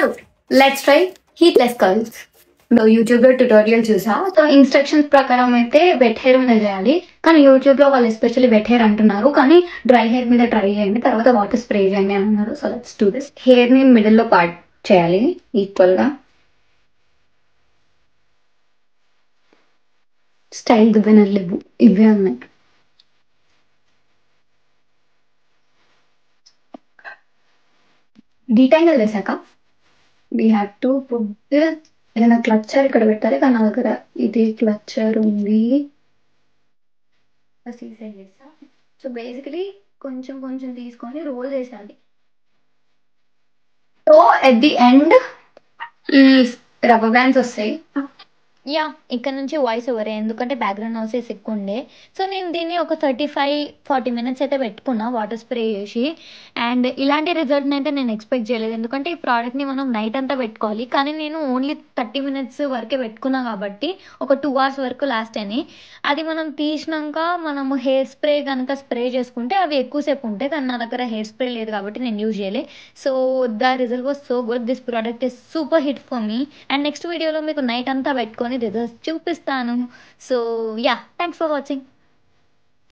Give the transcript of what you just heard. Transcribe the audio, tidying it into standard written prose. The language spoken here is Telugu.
Hello, let's try heatless curls. యూట్యూబ్లో ట్యుటోరియల్ చూసా. సో ఇన్స్ట్రక్షన్స్ ప్రకారం అయితే వెట్ హెయిర్ మీద చేయాలి, కానీ యూట్యూబ్లో వాళ్ళు ఎస్పెషల్లీ వెట్ హెయిర్ అంటున్నారు, కానీ డ్రై హెయిర్ మీద ట్రై చేయండి, తర్వాత వాటర్ స్ప్రే చేయండి అని అన్నారు. So let's do this. హెయిర్ని మిడిల్లో పార్ట్ చేయాలి ఈక్వల్గా. స్టైల్ దువ్వెనలు లేవు, ఇవే ఉన్నాయి. డీటెయిల్గా వేసాక వీ హ్యావ్ టు పుట్ ఏదైనా క్లచ్చర్ ఇక్కడ పెట్టాలి, కానీ నా దగ్గర ఇది క్లచ్చర్ ఉంది. సో బేసికలీ కొంచెం కొంచెం తీసుకొని రోల్ చేసాలి. సో ఎట్ ది ఎండ్ ఈ రబ్బర్ బ్యాండ్స్ వస్తాయి. యా ఇక్కడ నుంచి వాయిస్ ఓవరే, ఎందుకంటే బ్యాక్గ్రౌండ్ నాయిసెస్ ఎక్కువ ఉండే. సో నేను దీన్ని ఒక 35-40 మినిట్స్ అయితే పెట్టుకున్నా వాటర్ స్ప్రే చేసి. అండ్ ఇలాంటి రిజల్ట్ని అయితే నేను ఎక్స్పెక్ట్ చేయలేదు, ఎందుకంటే ఈ ప్రోడక్ట్ని మనం నైట్ అంతా పెట్టుకోవాలి, కానీ నేను ఓన్లీ 30 మినిట్స్ వరకే పెట్టుకున్నా కాబట్టి ఒక 2 hours వరకు లాస్ట్ అని. అది మనం తీసినాక మనము హెయిర్ స్ప్రే కనుక స్ప్రే చేసుకుంటే అవి ఎక్కువసేపు ఉంటాయి, కానీ నా దగ్గర హెయిర్ స్ప్రే లేదు కాబట్టి నేను యూజ్ చేయలే. So the result was so good. This product is super hit for me. And next వీడియోలో మీకు నైట్ అంతా పెట్టుకొని రిజల్ట్స్ చూపిస్తాను. So yeah, thanks for watching.